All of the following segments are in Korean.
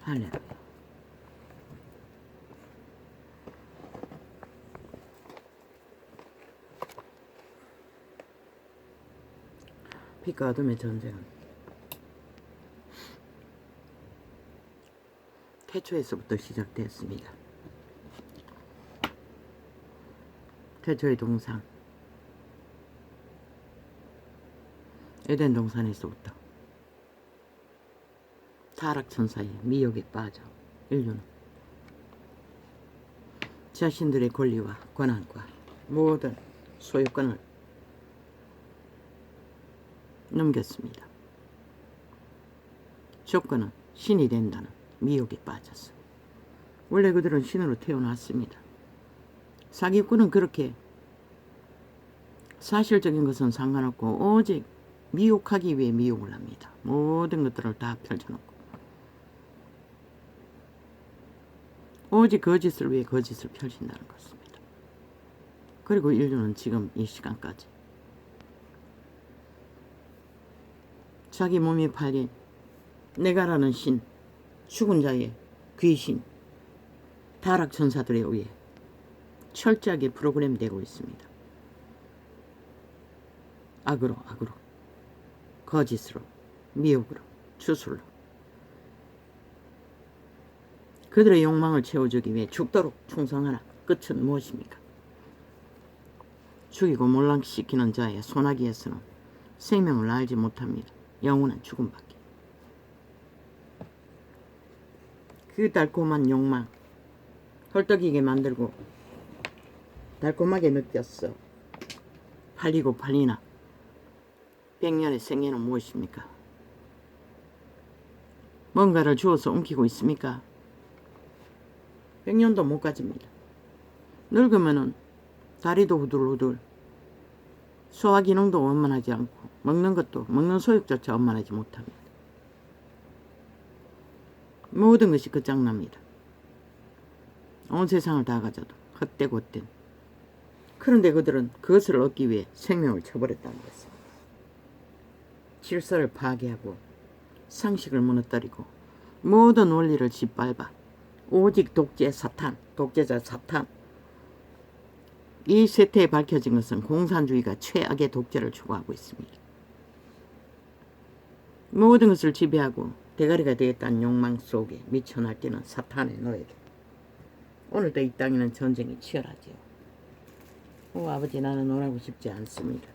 할렐루야. 빛과 어둠의 전쟁은 태초에서부터 시작되었습니다. 태초의 동상 에덴 동산에서부터 타락천사의 미혹에 빠져 인류는 자신들의 권리와 권한과 모든 소유권을 넘겼습니다. 조건은 신이 된다는 미혹에 빠졌어. 원래 그들은 신으로 태어났습니다. 사기꾼은 그렇게 사실적인 것은 상관없고 오직 미혹하기 위해 미혹을 합니다. 모든 것들을 다 펼쳐놓고 오직 거짓을 위해 거짓을 펼친다는 것입니다. 그리고 인류는 지금 이 시간까지 자기 몸이 팔린 내가라는 신, 죽은 자의 귀신, 타락천사들에 의해 철저하게 프로그램되고 있습니다. 악으로, 거짓으로, 미혹으로, 주술로 그들의 욕망을 채워주기 위해 죽도록 충성하라. 끝은 무엇입니까? 죽이고 몰락시키는 자의 소나기에서는 생명을 알지 못합니다. 영원한 죽음밖에. 그 달콤한 욕망 헐떡이게 만들고 달콤하게 느꼈어. 팔리고 팔리나 100년의 생애는 무엇입니까? 뭔가를 주어서 옮기고 있습니까? 100년도 못 가집니다. 늙으면은 다리도 후들후들, 소화 기능도 원만하지 않고 먹는 소욕조차 원만하지 못합니다. 모든 것이 끝장납니다. 온 세상을 다 가져도 헛되고 헛된. 그런데 그들은 그것을 얻기 위해 생명을 쳐버렸다는 것입니다. 질서를 파괴하고 상식을 무너뜨리고 모든 원리를 짓밟아 오직 독재자 사탄. 이 세태에 밝혀진 것은 공산주의가 최악의 독재를 추구하고 있습니다. 모든 것을 지배하고 대가리가 되겠다는 욕망 속에 미쳐 날뛰는 사탄의 노예들. 오늘도 이 땅에는 전쟁이 치열하지요. 아버지, 나는 놀아고 싶지 않습니다.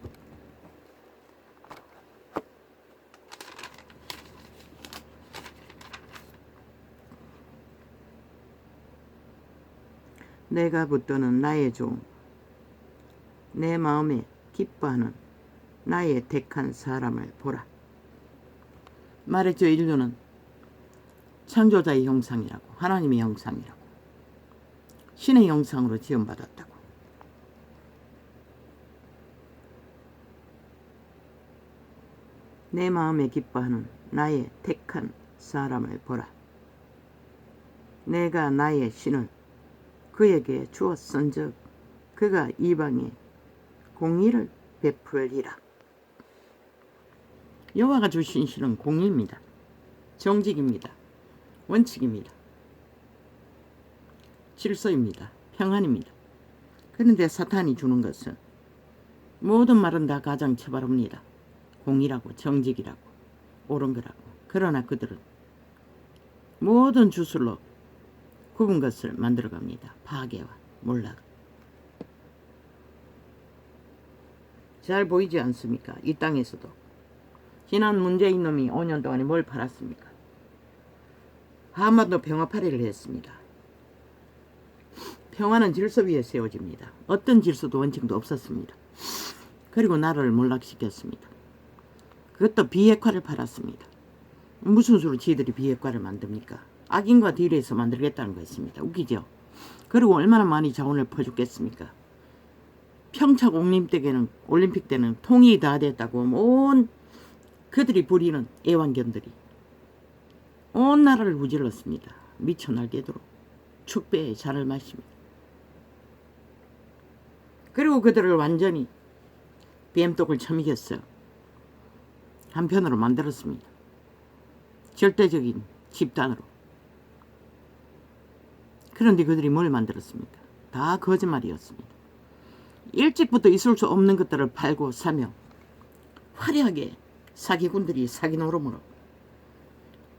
내가 붙드는 나의 종, 내 마음에 기뻐하는 나의 택한 사람을 보라. 말했죠. 인류는 창조자의 형상이라고, 하나님의 형상이라고, 신의 형상으로 지음받았다고. 내 마음에 기뻐하는 나의 택한 사람을 보라. 내가 나의 신을 그에게 주었은즉 그가 이방에 공의를 베풀리라. 여호와가 주신 신은 공의입니다. 정직입니다. 원칙입니다. 질서입니다. 평안입니다. 그런데 사탄이 주는 것은 모든 말은 다 가장처벌합니다. 공의라고, 정직이라고, 옳은 거라고. 그러나 그들은 모든 주술로 굽은 것을 만들어갑니다. 파괴와 몰락. 잘 보이지 않습니까? 이 땅에서도. 지난 문재인 놈이 5년 동안에 뭘 팔았습니까? 한반도 평화파리를 했습니다. 평화는 질서 위에 세워집니다. 어떤 질서도 원칙도 없었습니다. 그리고 나라를 몰락시켰습니다. 그것도 비핵화를 팔았습니다. 무슨 수로 지들이 비핵화를 만듭니까? 악인과 딜에서 만들겠다는 것입니다. 웃기죠? 그리고 얼마나 많이 자원을 퍼줬겠습니까? 평창 올림픽 때는 통일이 다 됐다고 온 그들이 부리는 애완견들이 온 나라를 무질렀습니다. 미쳐 날뛰도록 축배에 잔을 마십니다. 그리고 그들을 완전히 뱀독을 처먹였어 한편으로 만들었습니다. 절대적인 집단으로. 그런데 그들이 뭘 만들었습니까? 다 거짓말이었습니다. 일찍부터 있을 수 없는 것들을 팔고 사며 화려하게 사기꾼들이 사기 노름으로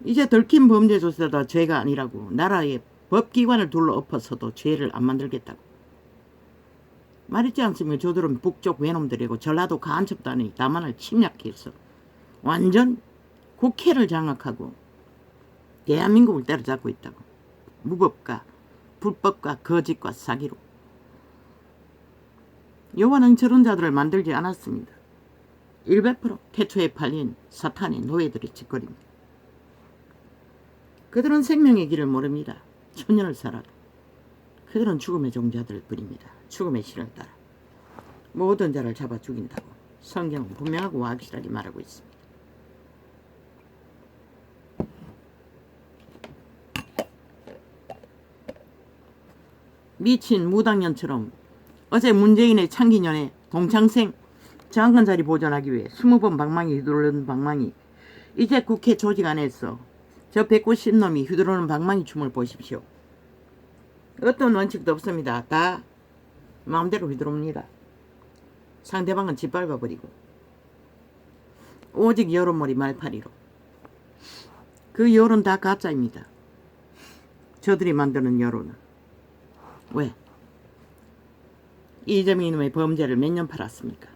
이제 들킨 범죄조차도 죄가 아니라고 나라의 법기관을 둘러 엎어서도 죄를 안 만들겠다고 말했지 않습니까? 저들은 북쪽 외놈들이고 전라도 간첩단이 남한을 침략해서 완전 국회를 장악하고 대한민국을 때려잡고 있다고. 무법과 불법과 거짓과 사기로. 여호와는 저런 자들을 만들지 않았습니다. 100% 태초에 팔린 사탄의 노예들의 짓거리입니다. 그들은 생명의 길을 모릅니다. 천년을 살아도 그들은 죽음의 종자들 뿐입니다. 죽음의 실을 따라 모든 자를 잡아 죽인다고 성경은 분명하고 확실하게 말하고 있습니다. 미친 무당년처럼 어제 문재인의 창기년에 동창생 장관 자리 보존하기 위해 20번 방망이 휘두르는 방망이 이제 국회 조직 안에서 저 190놈이 휘두르는 방망이 춤을 보십시오. 어떤 원칙도 없습니다. 다 마음대로 휘두릅니다. 상대방은 짓밟아버리고 오직 여론몰이 말파리로. 그 여론 다 가짜입니다. 저들이 만드는 여론은. 왜? 이재명 이놈의 범죄를 몇 년 팔았습니까?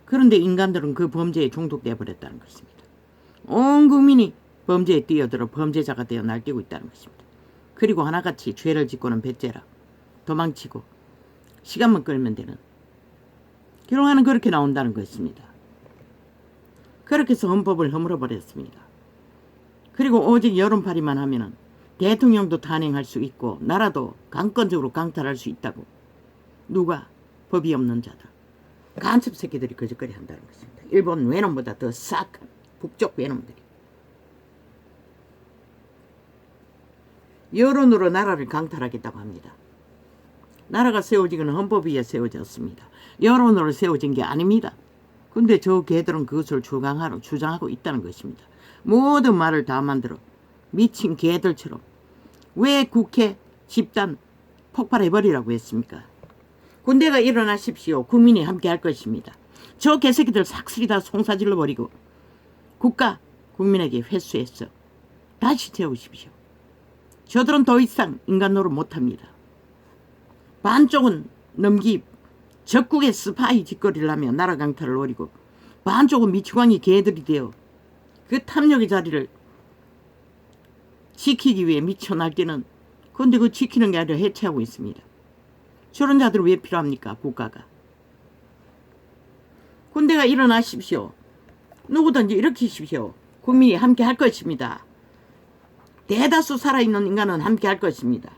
그런데 인간들은 그 범죄에 중독되어 버렸다는 것입니다. 온 국민이 범죄에 뛰어들어 범죄자가 되어 날뛰고 있다는 것입니다. 그리고 하나같이 죄를 짓고는 배째라 도망치고 시간만 끌면 되는 결론은 그렇게 나온다는 것입니다. 그렇게 해서 헌법을 허물어버렸습니다. 그리고 오직 여론팔이만 하면은 대통령도 탄핵할 수 있고 나라도 강권적으로 강탈할 수 있다고. 누가? 법이 없는 자들. 간첩 새끼들이 거짓거리 한다는 것입니다. 일본 외놈보다 더 싹한 북쪽 외놈들이. 여론으로 나라를 강탈하겠다고 합니다. 나라가 세워지기는 헌법 위에 세워졌습니다. 여론으로 세워진 게 아닙니다. 근데 저 개들은 그것을 주장하고 있다는 것입니다. 모든 말을 다 만들어 미친 개들처럼. 왜 국회 집단 폭발해버리라고 했습니까? 군대가 일어나십시오. 국민이 함께 할 것입니다. 저 개새끼들 삭슬이 다 송사질러 버리고 국가 국민에게 회수했어. 다시 채우십시오. 저들은 더 이상 인간 노릇 못합니다. 반쪽은 넘기 적국의 스파이 짓거리를 하며 나라 강탈을 노리고 반쪽은 미치광이 개들이 되어 그 탐욕의 자리를 지키기 위해 미쳐 날뛰는. 그런데 그 지키는 게 아니라 해체하고 있습니다. 저런 자들 왜 필요합니까? 국가가. 군대가 일어나십시오. 누구든지 일으키십시오. 국민이 함께 할 것입니다. 대다수 살아있는 인간은 함께 할 것입니다.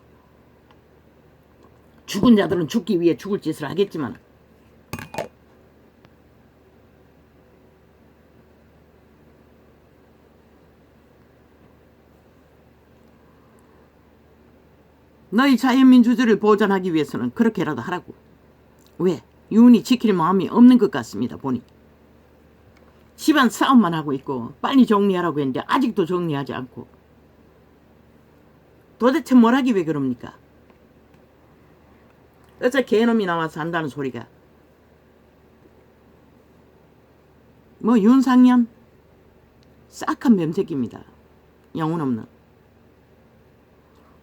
죽은 자들은 죽기 위해 죽을 짓을 하겠지만 너희 자연민주주의를 보존하기 위해서는 그렇게라도 하라고. 왜? 윤이 지킬 마음이 없는 것 같습니다. 보니 집안 싸움만 하고 있고 빨리 정리하라고 했는데 아직도 정리하지 않고. 도대체 뭘 하기 위해 그럽니까? 어째 개놈이 나와서 한다는 소리가 뭐 윤상현 싹한 뱀새끼입니다. 영혼 없는.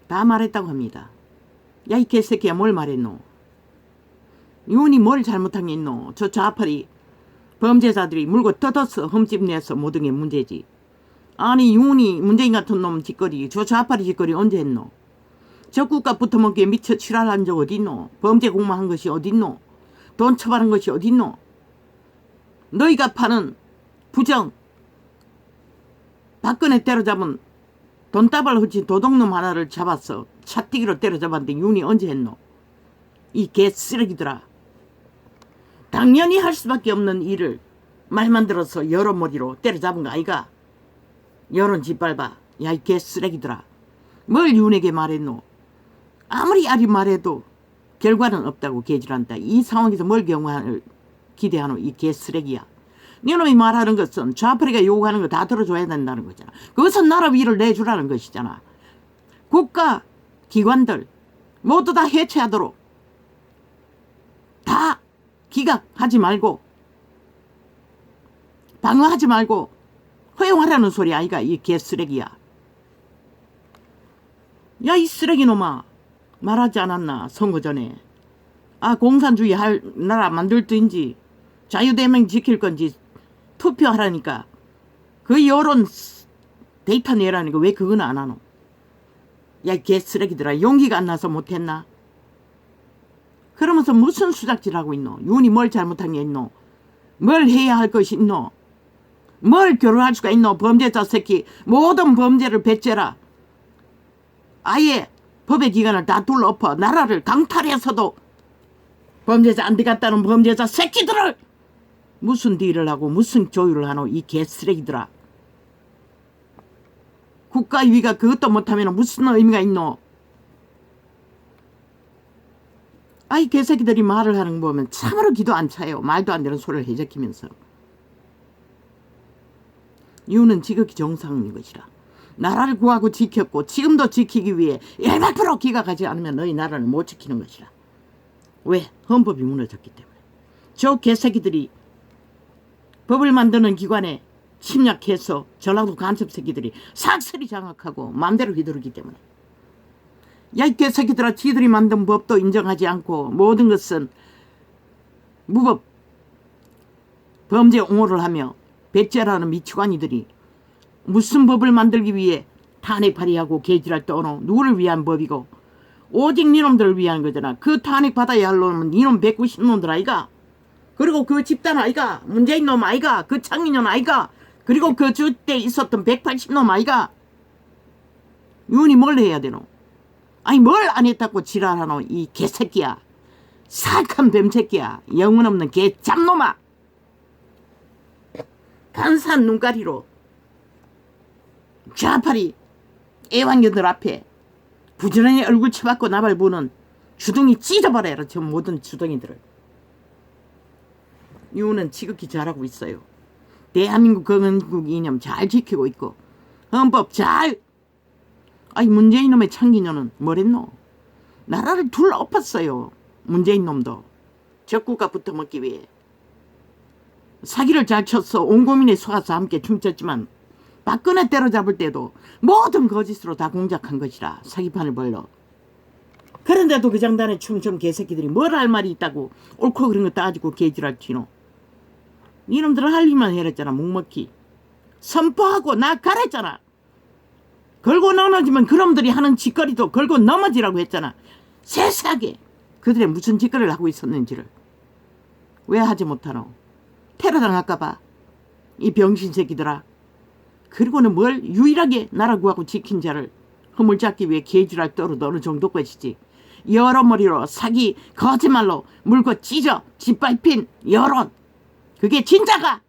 다 말했다고 합니다. 야 이 개새끼야 뭘 말했노? 윤이 뭘 잘못한 게 있노? 저 좌파리 범죄자들이 물고 뜯어서 흠집 내서 모든 게 문제지. 아니 윤이 문재인 같은 놈 짓거리 저 좌파리 짓거리 언제 했노? 저 국가 붙어먹기에 미쳐 칠할한 적 어딨노? 범죄 공모한 것이 어딨노? 돈 처발한 것이 어딨노? 너희가 파는 부정 박근혜 때려잡은 돈다발 훔친 도둑놈 하나를 잡았어. 차띠기로 때려잡았는데 윤이 언제 했노? 이 개쓰레기들아. 당연히 할 수밖에 없는 일을 말만 들어서 여론몰이로 때려잡은 거 아이가? 여론 짓밟아 야, 이 개쓰레기들아. 뭘 윤에게 말했노? 아무리 아리 말해도 결과는 없다고 개질한다. 이 상황에서 뭘 경험을 기대하노? 이 개쓰레기야. 니놈이 말하는 것은 좌파리가 요구하는 거 다 들어줘야 된다는 거잖아. 그것은 나라 위를 내주라는 것이잖아. 국가 기관들 모두 다 해체하도록 다 기각하지 말고 방어하지 말고 허용하라는 소리 아이가. 이 개쓰레기야. 야, 이 쓰레기놈아. 말하지 않았나 선거 전에. 아, 공산주의 할 나라 만들 때인지 자유대명 지킬 건지 투표하라니까 그 여론 데이터 내라니까 왜 그건 안 하노? 야, 이 개쓰레기들아. 용기가 안 나서 못했나? 그러면서 무슨 수작질하고 있노? 윤이 뭘 잘못한 게 있노? 뭘 해야 할 것이 있노? 뭘 결혼할 수가 있노? 범죄자 새끼. 모든 범죄를 배째라. 아예 법의 기관을 다 둘러엎어 나라를 강탈해서도 범죄자 안 들어갔다는 범죄자 새끼들을 무슨 딜을 하고 무슨 조율을 하노? 이 개쓰레기들아. 국가위가 그것도 못하면 무슨 의미가 있노? 아이 개새끼들이 말을 하는 거 보면 참으로 기도 안 차요. 말도 안 되는 소리를 해적히면서. 이유는 지극히 정상인 것이라. 나라를 구하고 지켰고 지금도 지키기 위해 100% 기각하지 않으면 너희 나라를 못 지키는 것이라. 왜? 헌법이 무너졌기 때문에. 저 개새끼들이 법을 만드는 기관에 침략해서 전라도 간첩 새끼들이 삭슬이 장악하고 마음대로 휘두르기 때문에. 야, 이 개새끼들아. 지들이 만든 법도 인정하지 않고 모든 것은 무법 범죄 옹호를 하며 배째라는 미치광이들이 무슨 법을 만들기 위해 탄핵 발의하고 개질할 떠노? 누구를 위한 법이고 오직 니놈들을 위한 거잖아. 그 탄핵 받아야 할 놈은 니놈 190놈들 아이가. 그리고 그 집단 아이가. 문재인 놈 아이가. 그 창민년 아이가. 그리고 그 주때 있었던 180놈 아이가. 윤이 뭘 해야 되노? 아니 뭘 안 했다고 지랄하노? 이 개새끼야. 사악한 뱀새끼야. 영혼 없는 개잡놈아. 간사한 눈가리로 좌파리 애완견들 앞에 부지런히 얼굴 쳐박고 나발 부는 주둥이 찢어버려라. 저 모든 주둥이들을. 이유는 지극히 잘하고 있어요. 대한민국 건국 이념 잘 지키고 있고 헌법 잘. 아니 문재인 놈의 창기녀는 뭐랬노? 나라를 둘러엎었어요. 문재인 놈도 적국가 붙어먹기 위해. 사기를 잘 쳤어. 온 국민이 속아서 함께 춤췄지만 박근혜 때려잡을 때도 모든 거짓으로 다 공작한 것이라. 사기판을 벌러. 그런데도 그 장단에 춤춘 개새끼들이 뭘 할 말이 있다고 옳고 그런 거 따지고 개질할 튀노. 이놈들은 할 일만 해랬잖아. 묵먹기. 선포하고 나 가랬잖아. 걸고 넘어지면 그놈들이 하는 짓거리도 걸고 넘어지라고 했잖아. 세세하게 그들의 무슨 짓거리를 하고 있었는지를. 왜 하지 못하노? 테러 당할까봐. 이 병신 새끼들아. 그리고는 뭘 유일하게 나라 구하고 지킨 자를 허물잡기 위해 개질할 떠로 어느 정도 것이지. 여러 머리로 사기 거짓말로 물고 찢어 짓밟힌 여론. 그게 진짜가.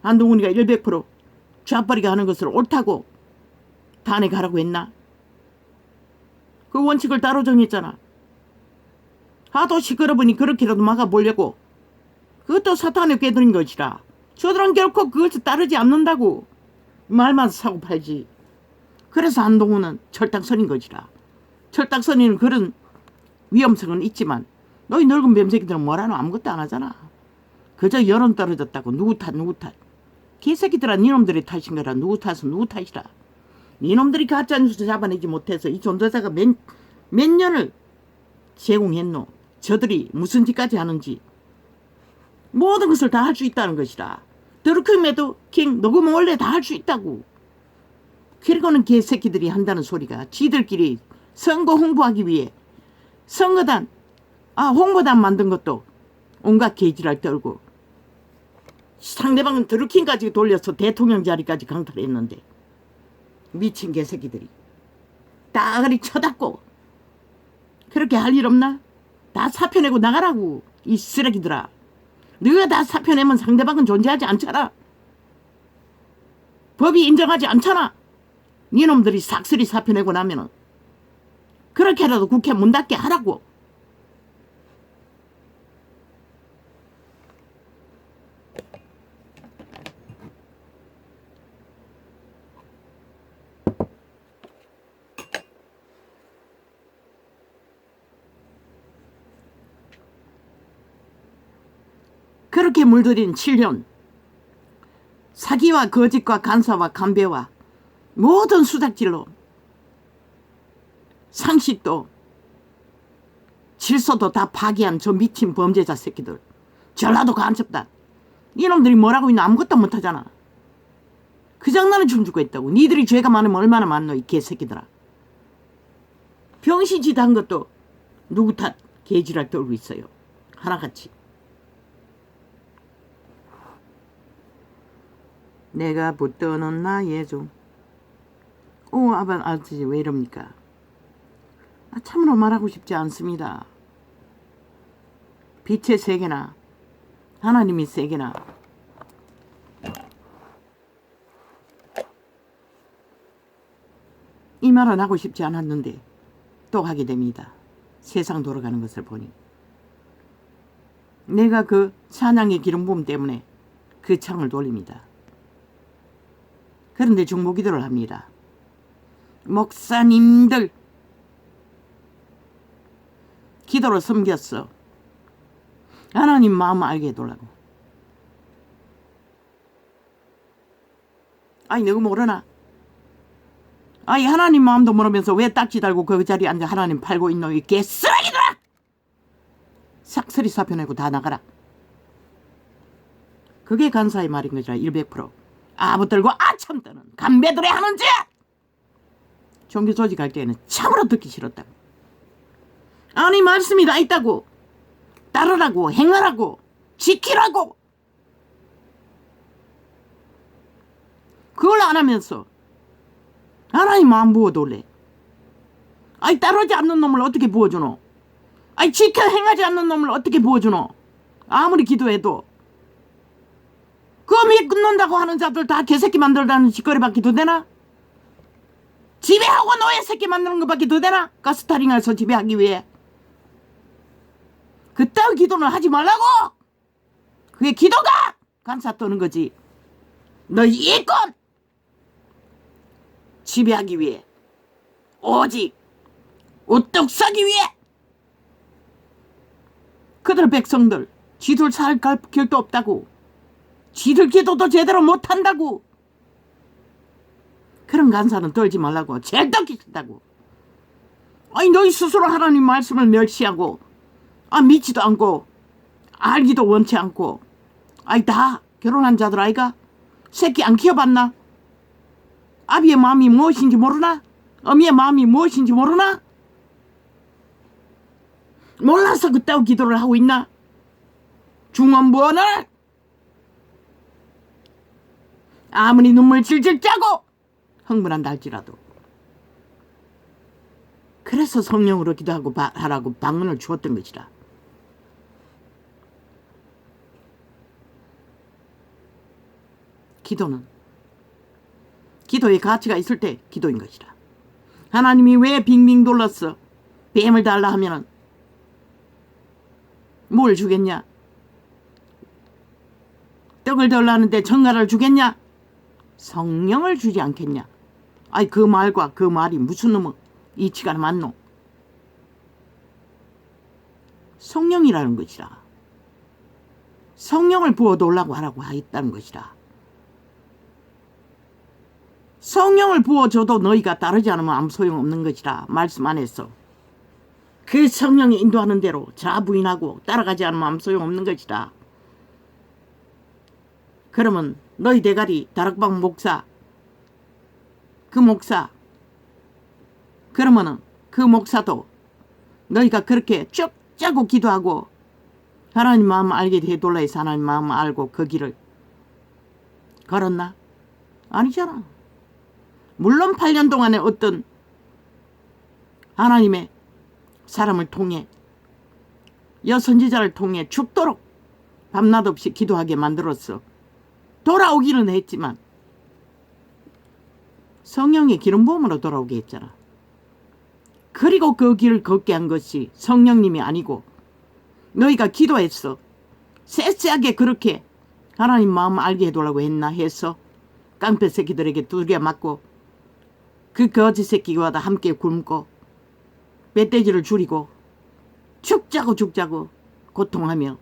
한동훈이가 100% 좌빨이가 하는 것을 옳다고 탄핵하라고 했나? 그 원칙을 따로 정했잖아. 하도 시끄러우니 그렇게라도 막아보려고. 그것도 사탄에 꿰들인 것이라. 저들은 결코 그것을 따르지 않는다고. 말만 사고 팔지. 그래서 한동훈은 철딱선인 것이라. 철딱선이는 그런 위험성은 있지만 너희 늙은 뱀새끼들은 뭐라노? 아무것도 안 하잖아. 그저 여론 떨어졌다고 누구 탓. 개새끼들아. 니놈들의 탓인 거라. 누구 탓은 누구 탓이라. 니놈들이 가짜뉴스 잡아내지 못해서 이 전도사가 몇 년을 제공했노. 저들이 무슨 짓까지 하는지 모든 것을 다 할 수 있다는 것이라. 드루킹 킹 녹음은 원래 다 할 수 있다고. 그리고는 개새끼들이 한다는 소리가 지들끼리 선거 홍보하기 위해 선거단 홍보단 만든 것도 온갖 개지랄 떨고 상대방은 드루킹까지 돌려서 대통령 자리까지 강탈했는데 미친 개새끼들이 따가리 쳐닫고 그렇게 할 일 없나? 다 사표내고 나가라고. 이 쓰레기들아. 너가 다 사표내면 상대방은 존재하지 않잖아. 법이 인정하지 않잖아. 니놈들이 삭슬이 사표 내고 나면은. 그렇게라도 국회 문 닫게 하라고. 그렇게 물들인 7년. 사기와 거짓과 간사와 간배와 모든 수작질로 상식도 질서도 다 파괴한 저 미친 범죄자 새끼들. 전라도 간첩단. 이놈들이 뭐라고 있나 아무것도 못하잖아. 그 장난을 춤추고 있다고. 니들이 죄가 많으면 얼마나 많노 이 개새끼들아. 병신짓 한 것도 누구 탓 개지랄 떨고 있어요. 하나같이. 내가 붙드는 나의 종. 아버지 왜 이럽니까? 참으로 말하고 싶지 않습니다. 빛의 세계나 하나님의 세계나 이 말은 하고 싶지 않았는데 또 하게 됩니다. 세상 돌아가는 것을 보니. 내가 그 찬양의 기름 부음 때문에 그 창을 돌립니다. 그런데 중보기도를 합니다. 목사님들 기도로 섬겼어. 하나님 마음 알게 해달라고. 아니 너가 모르나? 아니 하나님 마음도 모르면서 왜 딱지 달고 그 자리에 앉아 하나님 팔고 있노 이 개쓰레기들아! 삭스리 사표 내고 다 나가라. 그게 간사의 말인 거죠. 100%. 아부들고 아참 떠는 간배들의 하는 짓! 종교 조직할 때는 참으로 듣기 싫었다고. 아니 말씀이 다 있다고. 따르라고 행하라고 지키라고. 그걸 안 하면서 하나님 마음 부어둘래. 아니 따르지 않는 놈을 어떻게 부어주노? 아니 지켜 행하지 않는 놈을 어떻게 부어주노? 아무리 기도해도. 그거 믿는다고 하는 자들 다 개새끼 만들다는 짓거리밖에 더 되나? 지배하고 노예 새끼 만드는 것밖에 더 되나? 가스타링해서 지배하기 위해. 그따위 기도는 하지 말라고! 그게 기도가! 간사 떠는 거지. 너 이익권! 지배하기 위해. 오직 우뚝 서기 위해. 그들 백성들 지들 살 길도 없다고. 지들 기도도 제대로 못한다고. 그런 간사는 떨지 말라고. 제일 듣기 싫다고. 아니 너희 스스로 하나님 말씀을 멸시하고 믿지도 않고 알기도 원치 않고 아니 다 결혼한 자들 아이가? 새끼 안 키워봤나? 아비의 마음이 무엇인지 모르나? 어미의 마음이 무엇인지 모르나? 몰라서 그따위 기도를 하고 있나? 중원부원을 아무리 눈물 질질 짜고 흥분한다 할지라도. 그래서 성령으로 기도하고 하라고 방문을 주었던 것이라. 기도는 기도의 가치가 있을 때 기도인 것이라. 하나님이 왜 빙빙 돌렸어? 뱀을 달라 하면은 뭘 주겠냐? 떡을 달라는데 정갈을 주겠냐? 성령을 주지 않겠냐? 아이 그 말과 그 말이 무슨 놈의 이치가 맞노? 성령이라는 것이라. 성령을 부어달라고 하라고 하였다는 것이라. 성령을 부어줘도 너희가 따르지 않으면 아무 소용없는 것이라. 말씀 안에서 그 성령이 인도하는 대로 자부인하고 따라가지 않으면 아무 소용없는 것이라. 그러면 너희 대가리 다락방 목사 그 목사 그러면은 그 목사도 너희가 그렇게 쭉 짜고 기도하고 하나님 마음 알게 해달라 해서 하나님 마음 알고 그 길을 걸었나? 아니잖아. 물론 8년 동안에 어떤 하나님의 사람을 통해 여선지자를 통해 죽도록 밤낮 없이 기도하게 만들었어. 돌아오기는 했지만 성령의 기름 부음으로 돌아오게 했잖아. 그리고 그 길을 걷게 한 것이 성령님이 아니고 너희가 기도했어. 쎄쎄하게 그렇게 하나님 마음 알게 해달라고 했나 해서 깡패 새끼들에게 두드려 맞고 그 거지 새끼와 함께 굶고 멧돼지를 줄이고 죽자고 고통하며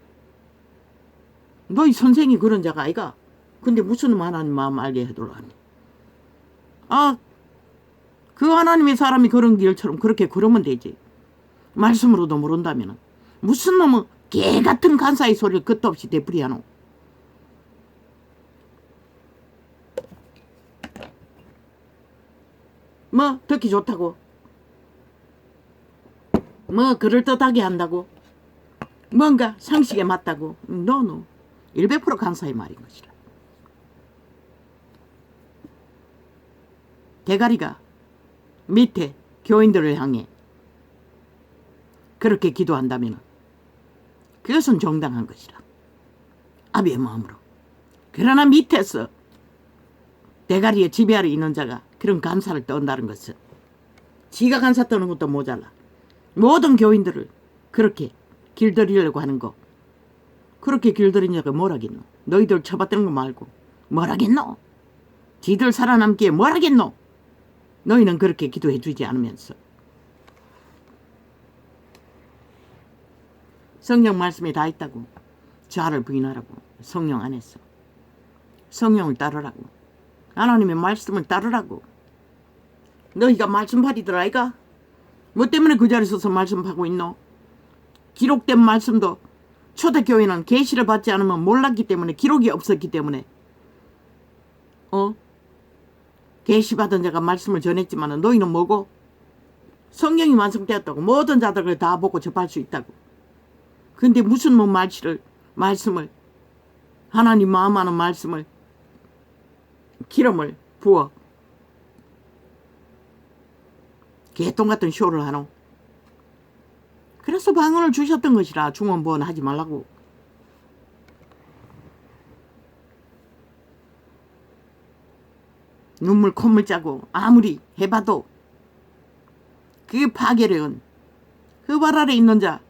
너희 선생이 그런 자가 아이가. 근데 무슨 하나님 마음 알게 해달라고 하니. 그 하나님의 사람이 그런 길처럼 그렇게 걸으면 되지. 말씀으로도 모른다면 무슨 놈의 개같은 간사의 소리를 끝도 없이 되풀이하노. 뭐 듣기 좋다고, 뭐 그럴듯하게 한다고, 뭔가 상식에 맞다고. 노 100% 간사의 말인 것이라. 대가리가 밑에 교인들을 향해 그렇게 기도한다면 그것은 정당한 것이라. 아비의 마음으로. 그러나 밑에서 대가리에 지배 아래 있는 자가 그런 간사를 떤다는 것은 지가 간사 떠는 것도 모자라. 모든 교인들을 그렇게 길들이려고 하는 거. 그렇게 길들이냐고 뭘 하겠노. 너희들 쳐받드는 거 말고 뭘 하겠노. 지들 살아남기에 뭘 하겠노. 너희는 그렇게 기도해 주지 않으면서 성경 말씀에 다 있다고. 자아를 부인하라고. 성령 안에서 성령을 따르라고. 하나님의 말씀을 따르라고. 너희가 말씀팔이들 아이가? 뭐 때문에 그 자리에 서서 말씀하고 있노? 기록된 말씀도 초대교회는 계시를 받지 않으면 몰랐기 때문에, 기록이 없었기 때문에 계시 받은 자가 말씀을 전했지만 너희는 뭐고? 성령이 완성되었다고. 모든 자들을 다 보고 접할 수 있다고. 근데 무슨 뭐 말씀을 하나님 마음하는 말씀을 기름을 부어 개똥 같은 쇼를 하노. 그래서 방언을 주셨던 것이라. 중언부언 하지 말라고. 눈물 콧물 짜고 아무리 해봐도 그 파괴력은 그 발 아래 있는 자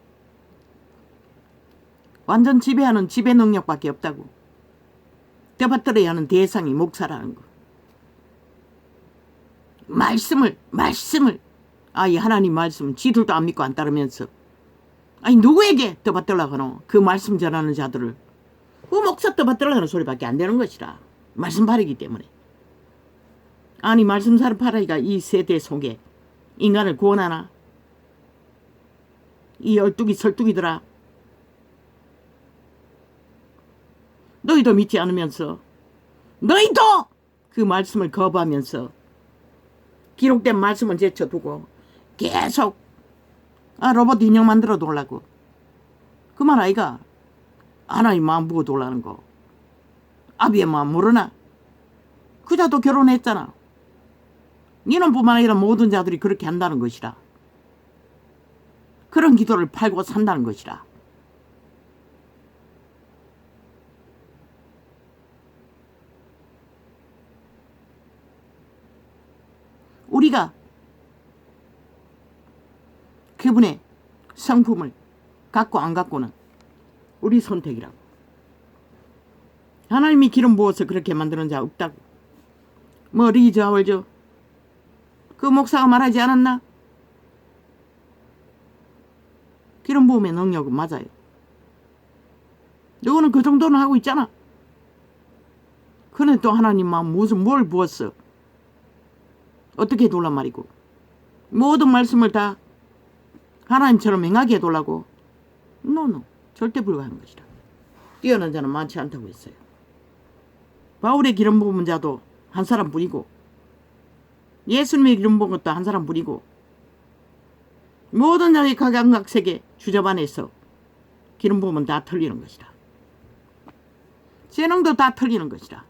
완전 지배하는 지배 능력밖에 없다고. 떠받들어야 하는 대상이 목사라는 거. 말씀을 이 하나님 말씀 지들도 안 믿고 안 따르면서 누구에게 떠받들라고 하노. 그 말씀 전하는 자들을. 그 목사 떠받들라고 하는 소리밖에 안 되는 것이라. 말씀 바르기 때문에. 말씀 바라기가 이 세대 속에 인간을 구원하나. 이 열두기 설두기들아, 너희도 믿지 않으면서, 너희도 그 말씀을 거부하면서 기록된 말씀을 제쳐두고 계속 로봇 인형 만들어 놓으려고. 그 말 아이가. 하나님 마음 보고 놀라는 거. 아비의 마음 모르나? 그 자도 결혼했잖아. 니는 뿐만 아니라 모든 자들이 그렇게 한다는 것이라. 그런 기도를 팔고 산다는 것이라. 우리가 그분의 성품을 갖고 안 갖고는 우리 선택이라고. 하나님이 기름 부어서 그렇게 만드는 자 없다고. 뭐 리저 하월저 그 목사가 말하지 않았나? 기름 부음의 능력은 맞아요. 너는 그 정도는 하고 있잖아. 그런데 또 하나님 마음 뭘 부었어? 어떻게 해둘란 말이고. 모든 말씀을 다 하나님처럼 행하게 해둘라고. 노 절대 불가한 것이라. 뛰어난 자는 많지 않다고 했어요. 바울의 기름 부은 자도 한 사람 뿐이고, 예수님의 기름 부은 것도 한 사람 뿐이고, 모든 자의 각양각색의 주접 안에서 기름 부으면 다 틀리는 것이라. 재능도 다 틀리는 것이라.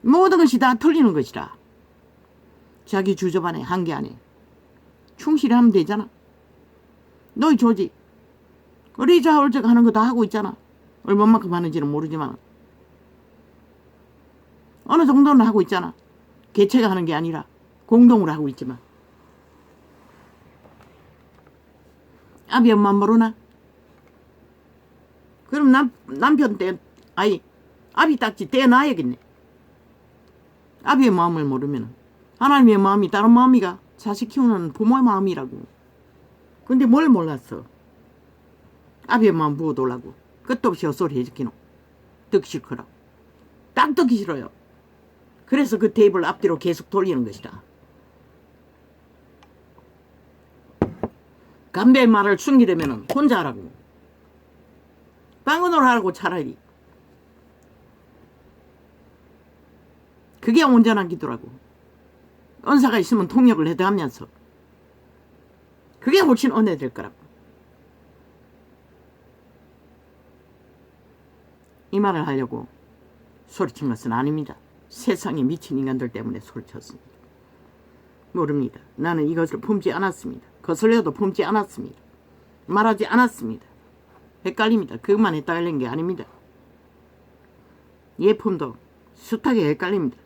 모든 것이 다 틀리는 것이라. 자기 주접 안에, 한계 안에 충실히 하면 되잖아. 너희 조직 리자 홀적 하는 거 다 하고 있잖아. 얼마만큼 하는지는 모르지만 어느 정도는 하고 있잖아. 개체가 하는 게 아니라 공동으로 하고 있지만 아비 엄마 모르나? 그럼 남편 아비 딱지 떼놔야겠네. 아비의 마음을 모르면 하나님의 마음이 다른 마음이가 자식 키우는 부모의 마음이라고. 근데 뭘 몰랐어. 아비의 마음 부어달라고 끝도 없이 헛소리 해지키노. 듣기 싫거라. 딱 듣기 싫어요. 그래서 그 테이블 앞뒤로 계속 돌리는 것이다. 감배의 말을 숨기려면 혼자 하라고. 빵은으로 하라고 차라리. 그게 온전한 기도라고. 은사가 있으면 통역을 해도하면서 그게 훨씬 은혜될 거라고. 이 말을 하려고 소리친 것은 아닙니다. 세상에 미친 인간들 때문에 소리쳤습니다. 모릅니다. 나는 이것을 품지 않았습니다. 거슬려도 품지 않았습니다. 말하지 않았습니다. 헷갈립니다. 그것만 헷갈린 게 아닙니다. 예품도 숱하게 헷갈립니다.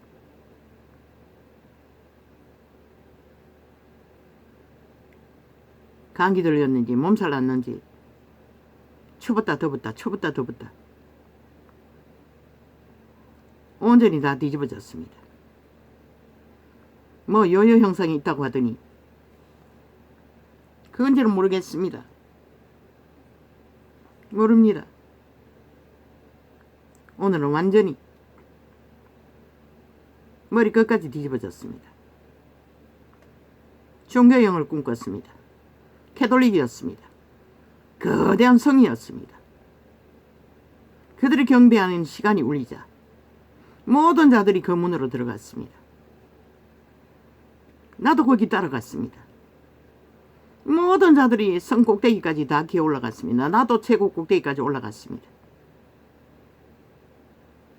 감기 들렸는지 몸살 났는지 추웠다 더웠다 추웠다 더웠다 온전히 다 뒤집어졌습니다. 뭐 요요 현상이 있다고 하더니 그건지는 모르겠습니다. 모릅니다. 오늘은 완전히 머리 끝까지 뒤집어졌습니다. 종교형을 꿈꿨습니다. 캐톨릭이었습니다. 거대한 성이었습니다. 그들이 경배하는 시간이 울리자 모든 자들이 그 문으로 들어갔습니다. 나도 거기 따라갔습니다. 모든 자들이 성 꼭대기까지 다 기어 올라갔습니다. 나도 최고 꼭대기까지 올라갔습니다.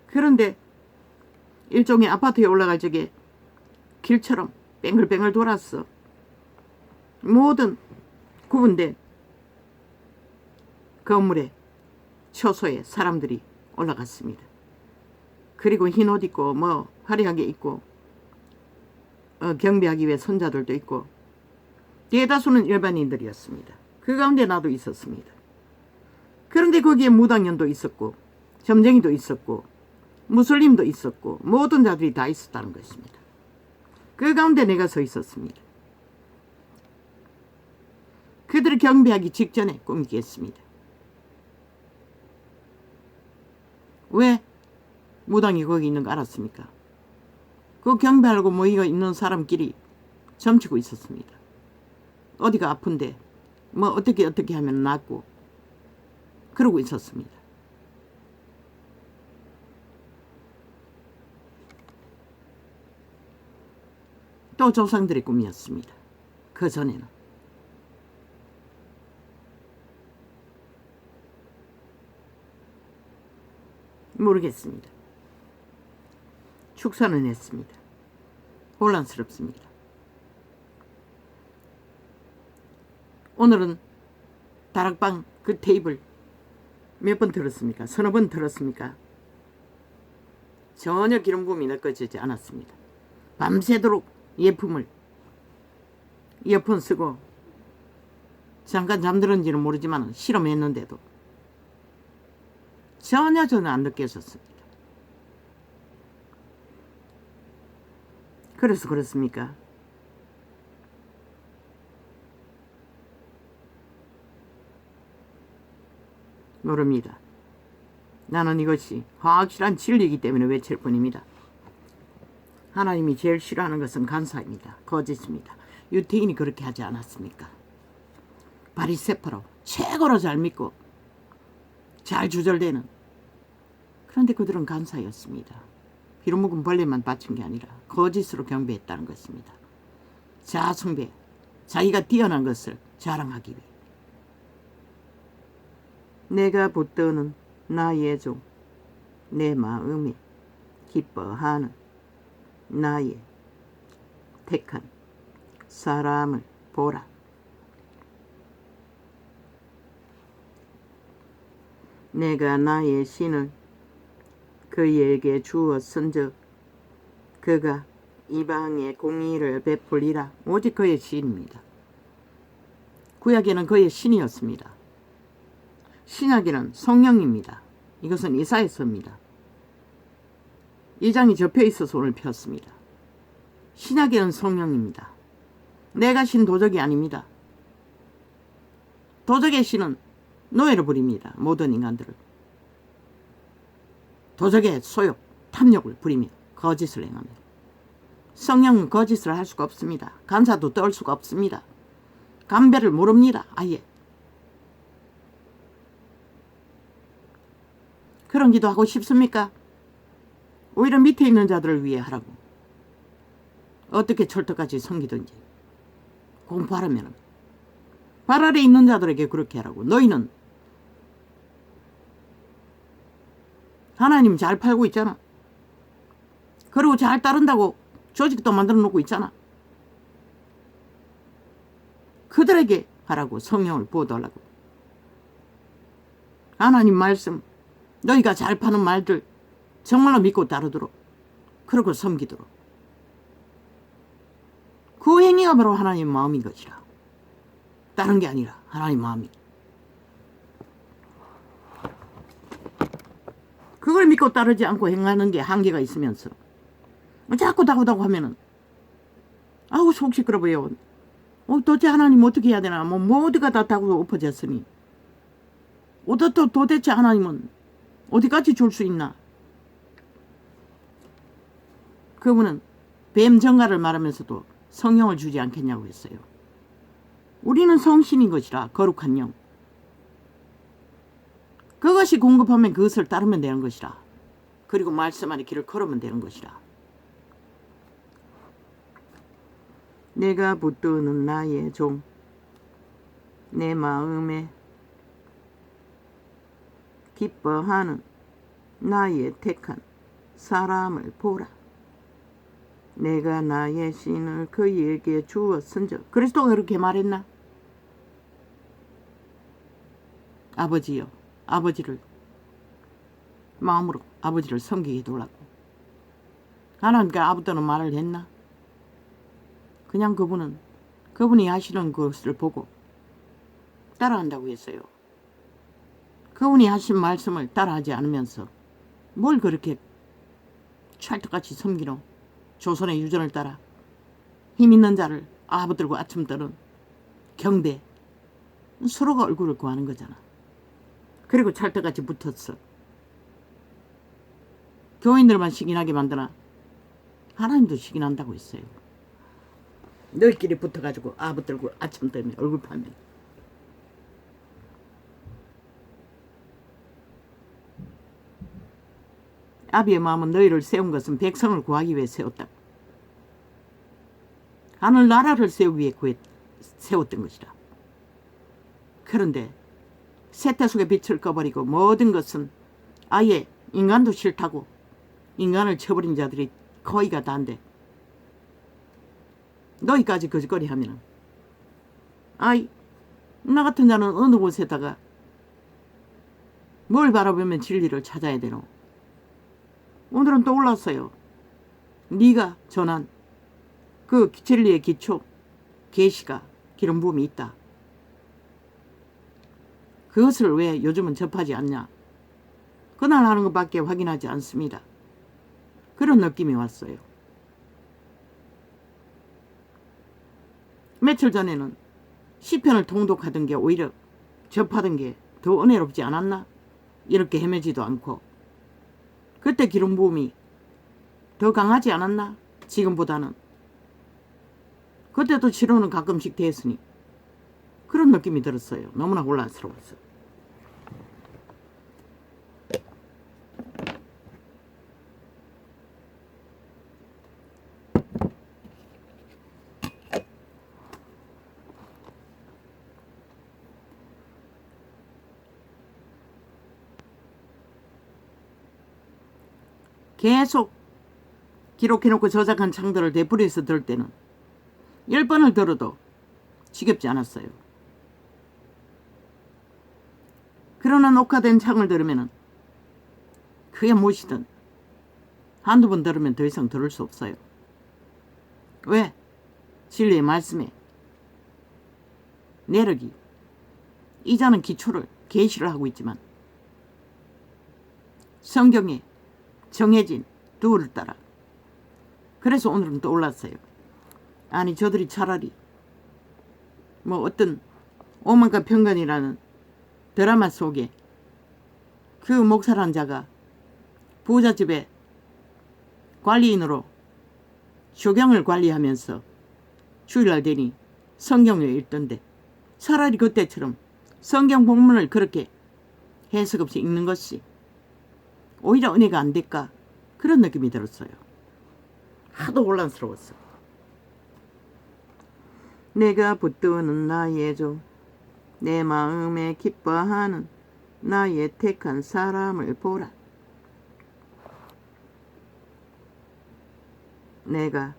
그런데 일종의 아파트에 올라갈 적에 길처럼 뱅글뱅글 돌았어. 모든 구분된 건물에 초소에 사람들이 올라갔습니다. 그리고 흰 옷 입고 뭐 화려하게 입고 경배하기 위해 선자들도 있고 대다수는 일반인들이었습니다. 그 가운데 나도 있었습니다. 그런데 거기에 무당년도 있었고 점쟁이도 있었고 무슬림도 있었고 모든 자들이 다 있었다는 것입니다. 그 가운데 내가 서 있었습니다. 그들을 경배하기 직전에 꿈이 깼습니다. 왜 무당이 거기 있는 거 알았습니까? 그 경배하고 모이가 있는 사람끼리 점치고 있었습니다. 어디가 아픈데 뭐 어떻게 하면 낫고 그러고 있었습니다. 또 조상들의 꿈이었습니다. 그 전에는 모르겠습니다. 축사는 했습니다. 혼란스럽습니다. 오늘은 다락방 그 테이블 몇 번 들었습니까? 서너 번 들었습니까? 전혀 기름 부음이 느껴지지 않았습니다. 밤새도록 예품을 이어폰 쓰고 잠깐 잠들었는지는 모르지만 실험했는데도 전혀 저는 안 느껴졌습니다. 그래서 그렇습니까? 모릅니다. 나는 이것이 확실한 진리이기 때문에 외칠 뿐입니다. 하나님이 제일 싫어하는 것은 간사입니다. 거짓입니다. 유태인이 그렇게 하지 않았습니까? 바리새파로 최고로 잘 믿고 잘 주절되는, 그런데 그들은 간사였습니다. 빌어먹은 벌레만 바친 게 아니라 거짓으로 경배했다는 것입니다. 자아숭배, 자기가 뛰어난 것을 자랑하기 위해. 내가 붙드는 나의 종, 내 마음이 기뻐하는 나의 택한 사람을 보라. 내가 나의 신을 그에게 주었은즉 그가 이방에 공의를 베풀리라. 오직 그의 시인입니다. 구약에는 그의 신이었습니다. 신약에는 성령입니다. 이것은 이사야서입니다. 2장이 접혀있어서 오늘 폈습니다. 신약에는 성령입니다. 내가 신 도적이 아닙니다. 도적의 신은 노예로 부립니다. 모든 인간들을. 도적의 소욕, 탐욕을 부리며 거짓을 행하며. 성령은 거짓을 할 수가 없습니다. 간사도 떨 수가 없습니다. 감별을 모릅니다. 아예. 그런 기도 하고 싶습니까? 오히려 밑에 있는 자들을 위해 하라고. 어떻게 철떡같이 섬기든지 공부하라면 발 아래 있는 자들에게 그렇게 하라고. 너희는 하나님 잘 팔고 있잖아. 그리고 잘 따른다고 조직도 만들어 놓고 있잖아. 그들에게 하라고. 성령을 부어달라고. 하나님 말씀, 너희가 잘 파는 말들 정말로 믿고 따르도록, 그러고 섬기도록. 그 행위가 바로 하나님 마음인 것이라. 다른 게 아니라 하나님 마음이. 그걸 믿고 따르지 않고 행하는 게 한계가 있으면서 자꾸 다고다고 하면은 아우 속 시끄러 보여. 도대체 하나님 어떻게 해야 되나. 어디가 다 다고 엎어졌으니 도대체 하나님은 어디까지 줄 수 있나. 그분은 뱀 정가를 말하면서도 성령을 주지 않겠냐고 했어요. 우리는 성신인 것이라. 거룩한 영. 그것이 공급하면 그것을 따르면 되는 것이라. 그리고 말씀 안에 길을 걸으면 되는 것이라. 내가 붙드는 나의 종, 내 마음에 기뻐하는 나의 택한 사람을 보라. 내가 나의 신을 그에게 주었은즉. 그리스도가 그렇게 말했나? 아버지여, 아버지를 마음으로 아버지를 섬기게 해달라고. 하나님과 아버지는 말을 했나? 그냥 그분이 하시는 것을 보고 따라한다고 했어요. 그분이 하신 말씀을 따라하지 않으면서 뭘 그렇게 찰떡같이 섬기노. 조선의 유전을 따라 힘 있는 자를 아부들고 아침 떠는 경배. 서로가 얼굴을 구하는 거잖아. 그리고 찰떡같이 붙었어. 교인들만 시기나게 만드나 하나님도 시기난다고 했어요. 너희끼리 붙어가지고 아부들고 아침 떠면 얼굴 파면. 아비의 마음은 너희를 세운 것은 백성을 구하기 위해 세웠다. 하늘 나라를 세우기 위해 세웠던 것이라. 그런데 세태속의 빛을 꺼버리고 모든 것은 아예 인간도 싫다고 인간을 쳐버린 자들이 거의가 다인데 너희까지 거짓거리 하면은 나 같은 자는 어느 곳에다가 뭘 바라보면 진리를 찾아야 되노. 오늘은 또 올랐어요. 네가 전한 그 진리의 기초 계시가 기름 부음이 있다. 그것을 왜 요즘은 접하지 않냐. 그날 하는 것밖에 확인하지 않습니다. 그런 느낌이 왔어요. 며칠 전에는 시편을 통독하던 게 오히려 접하던 게 더 은혜롭지 않았나? 이렇게 헤매지도 않고 그때 기름 부음이 더 강하지 않았나? 지금보다는. 그때도 치료는 가끔씩 됐으니 그런 느낌이 들었어요. 너무나 혼란스러웠어요. 계속 기록해놓고 저작한 창들을 되풀이해서 들을 때는 10번을 들어도 지겹지 않았어요. 그러나 녹화된 창을 들으면 그게 무엇이든 한두 번 들으면 더 이상 들을 수 없어요. 왜? 진리의 말씀에 내력이 이자는 기초를 계시를 하고 있지만 성경에 정해진 도를 따라 그래서 오늘은 떠올랐어요. 아니 저들이 차라리 뭐 어떤 오만과 편견이라는 드라마 속에 그 목사란 자가 부자집에 관리인으로 쇼경을 관리하면서 주일날 되니 성경을 읽던데 차라리 그때처럼 성경 본문을 그렇게 해석 없이 읽는 것이 오히려 은혜가 안 될까 그런 느낌이 들었어요. 하도 혼란스러웠어. 내가 붙드는 나의 종 내 마음에 기뻐하는 나의 택한 사람을 보라. 내가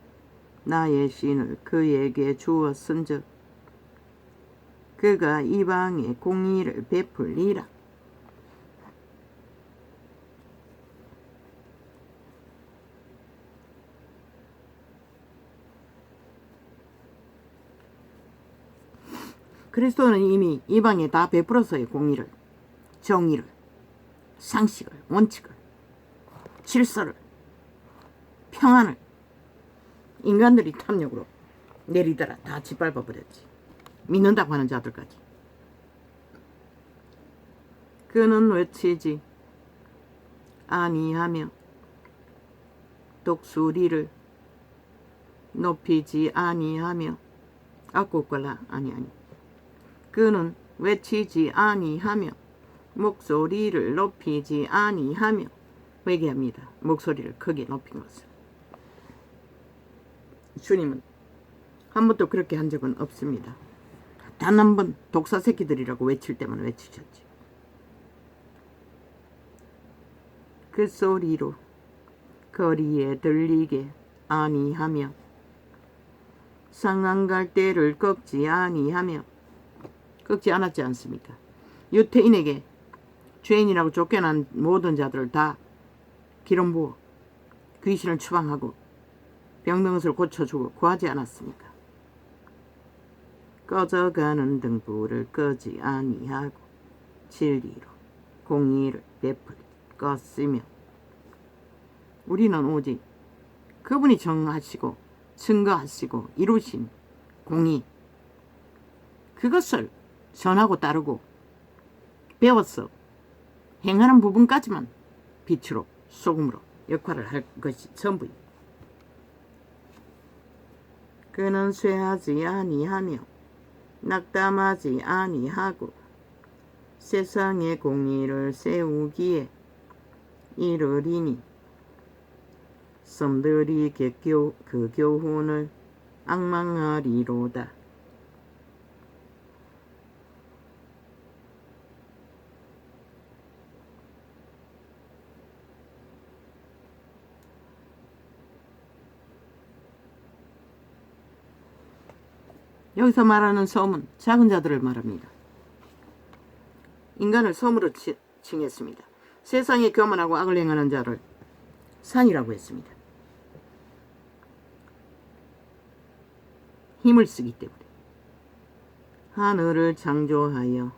나의 신을 그에게 주었은즉 그가 이방에 공의를 베풀리라. 그리스도는 이미 이방에 다 베풀었어요. 공의를, 정의를, 상식을, 원칙을, 질서를, 평안을 인간들이 탐욕으로 내리더라 다 짓밟아버렸지. 믿는다고 하는 자들까지. 그는 외치지 아니하며 독수리를 높이지 아니하며 아꼬꼴라 아니 그는 외치지 아니하며 목소리를 높이지 아니하며 회개합니다. 목소리를 크게 높인 것을. 주님은 한 번도 그렇게 한 적은 없습니다. 단 한 번 독사 새끼들이라고 외칠 때만 외치셨지. 그 소리로 거리에 들리게 아니하며 상한 갈대를 꺾지 아니하며 꺾지 않았지 않습니까? 유태인에게 죄인이라고 쫓겨난 모든 자들을 다 기름 부어 귀신을 추방하고 병든 것을 고쳐주고 구하지 않았습니까? 꺼져가는 등불을 끄지 아니하고 진리로 공의를 베풀 껐으며 우리는 오직 그분이 정하시고 증거하시고 이루신 공의 그것을 전하고 따르고 배웠어 행하는 부분까지만 빛으로 소금으로 역할을 할 것이 전부입니다. 그는 쇠하지 아니하며 낙담하지 아니하고 세상의 공의를 세우기에 이르리니 섬들이 그 교훈을 앙망하리로다. 여기서 말하는 섬은 작은 자들을 말합니다. 인간을 섬으로 칭했습니다. 세상에 교만하고 악을 행하는 자를 산이라고 했습니다. 힘을 쓰기 때문에. 하늘을 창조하여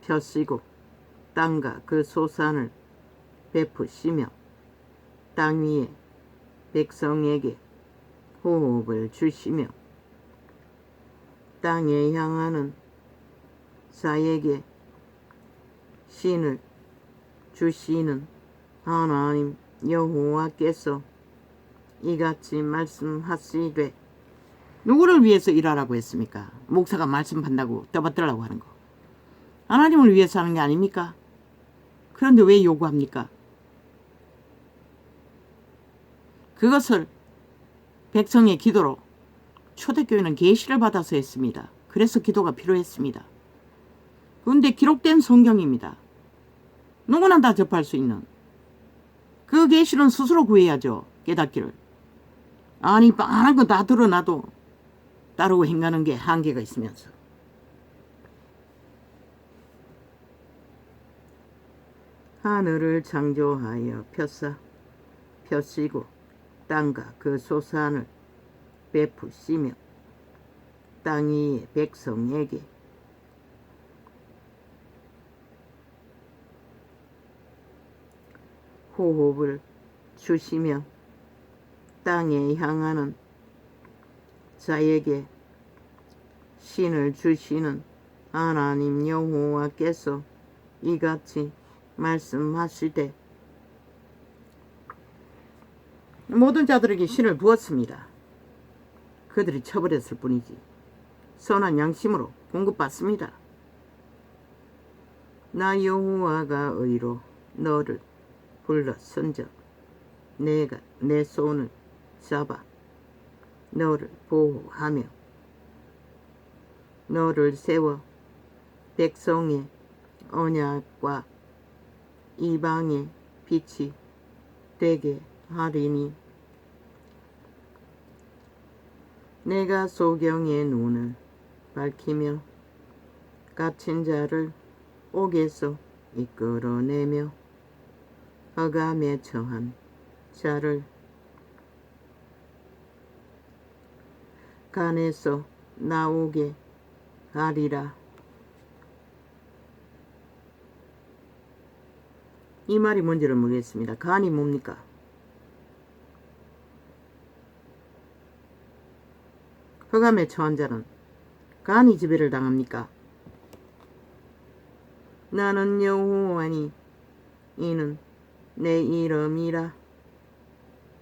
펴시고 땅과 그 소산을 베푸시며 땅 위에 백성에게 호흡을 주시며 땅에 향하는 자에게 신을 주시는 하나님 여호와께서 이같이 말씀하시되 누구를 위해서 일하라고 했습니까? 목사가 말씀한다고 떠받들라고 하는 거. 하나님을 위해서 하는 게 아닙니까? 그런데 왜 요구합니까? 그것을 백성의 기도로 초대교회는 계시를 받아서 했습니다. 그래서 기도가 필요했습니다. 그런데 기록된 성경입니다. 누구나 다 접할 수 있는 그 계시는 스스로 구해야죠. 깨닫기를. 아니 뻔한 거 다 드러나도 따르고 행하는 게 한계가 있으면서 하늘을 창조하여 펴시고 땅과 그 소산을 베푸시며 땅 위의 백성에게 호흡을 주시며 땅에 향하는 자에게 신을 주시는 하나님 여호와께서 이같이 말씀하시되 모든 자들에게 신을 부었습니다. 그들이 쳐버렸을 뿐이지 선한 양심으로 공급받습니다. 나 여호와가 의로 너를 불러선적 내가 내 손을 잡아 너를 보호하며 너를 세워 백성의 언약과 이방의 빛이 되게 하리니 내가 소경의 눈을 밝히며 갇힌 자를 옥에서 이끌어내며 흑암에 처한 자를 간에서 나오게 하리라. 이 말이 뭔지를 모르겠습니다. 간이 뭡니까? 흑암에 처한 자는 간이 지배를 당합니까? 나는 여호와니 이는 내 이름이라.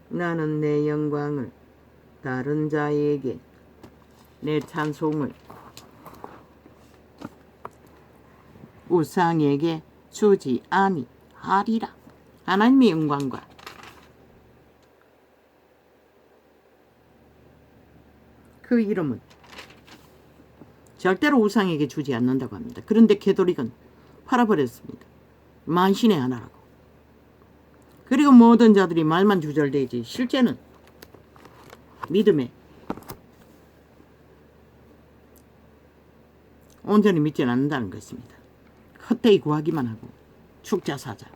나는 내 영광을 다른 자에게 내 찬송을 우상에게 주지 아니하리라. 하나님의 영광과 그 이름은 절대로 우상에게 주지 않는다고 합니다. 그런데 캐톨릭은 팔아버렸습니다. 만신의 하나라고. 그리고 모든 자들이 말만 주절되지 실제는 믿음에 온전히 믿지는 않는다는 것입니다. 헛되이 구하기만 하고 축자 사자.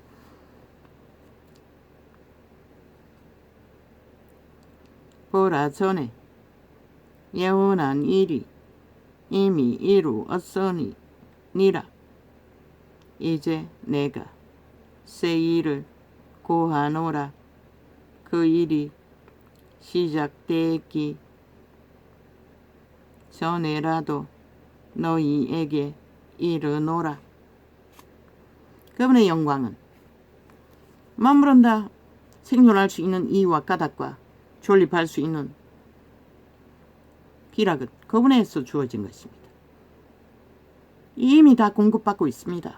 보라 전에 예언한 일이 이미 이루었으니라. 이제 내가 새 일을 고하노라. 그 일이 시작되기 전에라도 너희에게 이르노라. 그분의 영광은 머무른다 생존할 수 있는 이와 까닭과 존립할 수 있는 기락은 그분에서 주어진 것입니다. 이미 다 공급받고 있습니다.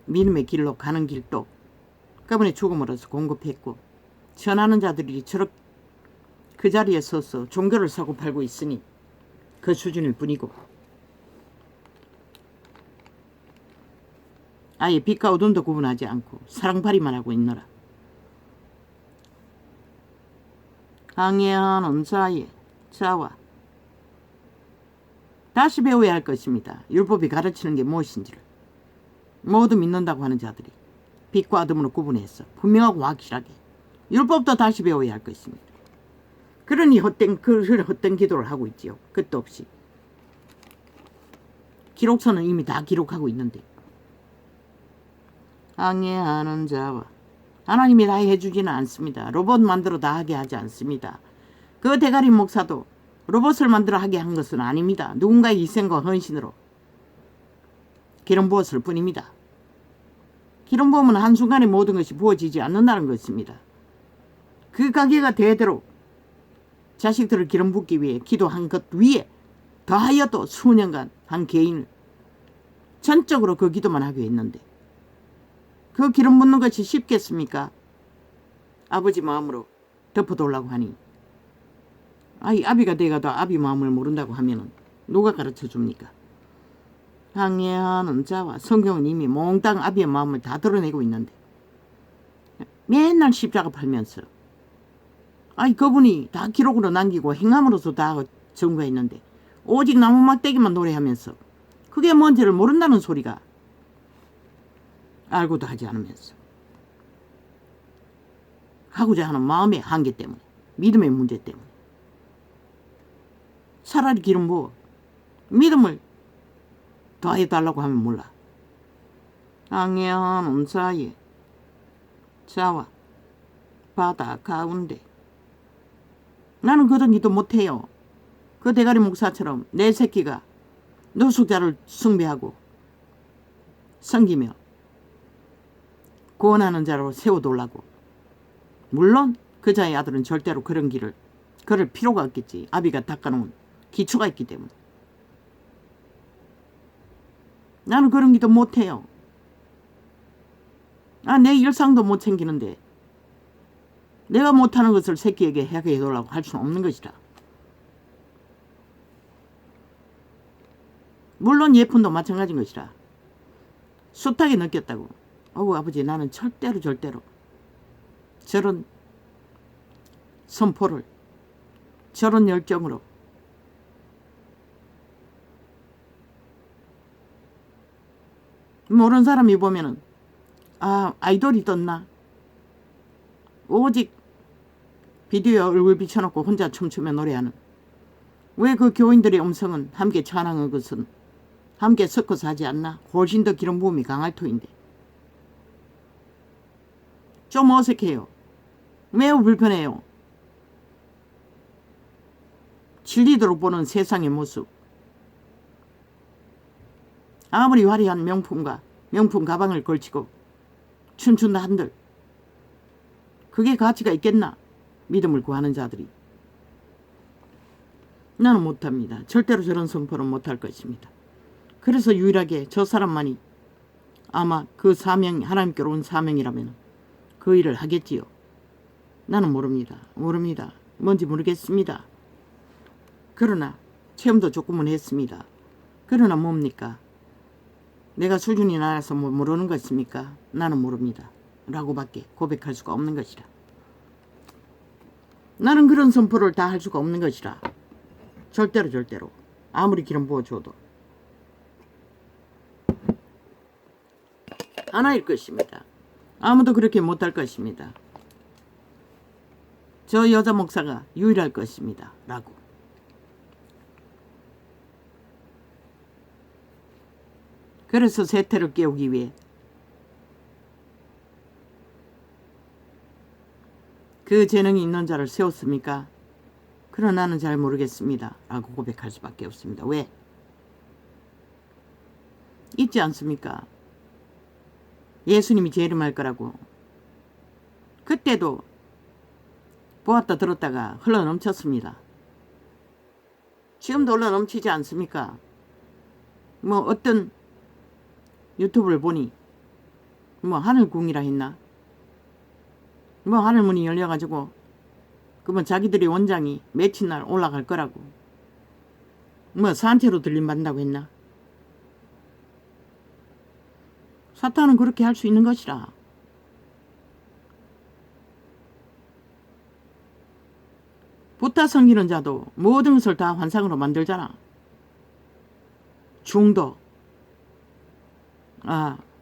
믿음의 길로 가는 길도 그분의 죽음으로서 공급했고 전하는 자들이 저렇게 그 자리에 서서 종교를 사고 팔고 있으니 그 수준일 뿐이고 아예 빛과 어둠도 구분하지 않고 사랑팔이만 하고 있노라. 항해하는 자와 다시 배워야 할 것입니다. 율법이 가르치는 게 무엇인지를 모두 믿는다고 하는 자들이 빛과 어둠으로 구분해서 분명하고 확실하게 율법도 다시 배워야 할 것입니다. 그러니 헛된 기도를 하고 있지요. 끝도 없이. 기록서는 이미 다 기록하고 있는데 항해하는 자와 하나님이 다 해주지는 않습니다. 로봇 만들어 다 하게 하지 않습니다. 그 대가리 목사도 로봇을 만들어 하게 한 것은 아닙니다. 누군가의 희생과 헌신으로 기름 부었을 뿐입니다. 기름 부으면 한순간에 모든 것이 부어지지 않는다는 것입니다. 그 가게가 대대로 자식들을 기름 붓기 위해 기도한 것 위에 더하여도 수년간 한 개인을 전적으로 그 기도만 하게 했는데 그 기름 붓는 것이 쉽겠습니까? 아버지 마음으로 덮어놓으려고 하니 아이 아비가 돼가도 아비 마음을 모른다고 하면은 누가 가르쳐 줍니까? 항해하는 자와 성경은 이미 몽땅 아비의 마음을 다 드러내고 있는데 맨날 십자가 팔면서 아이 그분이 다 기록으로 남기고 행함으로서 다 증거했는데 오직 나무 막대기만 노래하면서 그게 뭔지를 모른다는 소리가 알고도 하지 않으면서 하고자 하는 마음의 한계 때문에, 믿음의 문제 때문에. 차라리 길은 뭐 믿음을 더해달라고 하면 몰라. 황야한 사이에 자와 바다 가운데. 나는 그런 기도 못해요. 그 대가리 목사처럼 내 새끼가 노숙자를 숭배하고 섬기며 구원하는 자로 세워둘라고. 물론 그자의 아들은 절대로 그런 길을 걸을 필요가 없겠지. 아비가 닦아놓은 기초가 있기 때문에. 나는 그런 기도 못해요. 내 일상도 못 챙기는데 내가 못하는 것을 새끼에게 하게 해달라고 할 수는 없는 것이다. 물론 예쁜도 마찬가지인 것이라. 숱하게 느꼈다고. 아버지, 나는 절대로 저런 선포를 저런 열정으로 모르는 사람이 보면은 아이돌이 떴나? 오직 비디오에 얼굴 비춰놓고 혼자 춤추며 노래하는. 왜 그 교인들의 음성은 함께 찬양한 것은 함께 섞어서 하지 않나? 훨씬 더 기름 부음이 강할 터인데. 좀 어색해요. 매우 불편해요. 진리도록 보는 세상의 모습. 아무리 화려한 명품 가방을 걸치고 춤춘다 한들 그게 가치가 있겠나? 믿음을 구하는 자들이. 나는 못합니다. 절대로 저런 선포는 못할 것입니다. 그래서 유일하게 저 사람만이 아마 그 사명, 하나님께로 온 사명이라면 그 일을 하겠지요. 나는 모릅니다. 뭔지 모르겠습니다. 그러나 체험도 조금은 했습니다. 그러나 뭡니까? 내가 수준이 낮아서 모르는 것입니까? 나는 모릅니다. 라고밖에 고백할 수가 없는 것이라. 나는 그런 선포를 다 할 수가 없는 것이라. 절대로 아무리 기름 부어줘도 하나일 것입니다. 아무도 그렇게 못할 것입니다. 저 여자 목사가 유일할 것입니다. 라고. 그래서 세태를 깨우기 위해 그 재능이 있는 자를 세웠습니까? 그러나 나는 잘 모르겠습니다. 라고 고백할 수밖에 없습니다. 왜? 있지 않습니까? 예수님이 재림할 거라고. 그때도 보았다 들었다가 흘러넘쳤습니다. 지금도 흘러넘치지 않습니까? 어떤 유튜브를 보니 하늘궁이라 했나? 하늘문이 열려가지고 그러면 자기들의 원장이 며칠 날 올라갈 거라고. 산채로 들림받는다고 했나? 사탄은 그렇게 할 수 있는 것이라. 부타 섬기는 자도 모든 것을 다 환상으로 만들잖아. 중도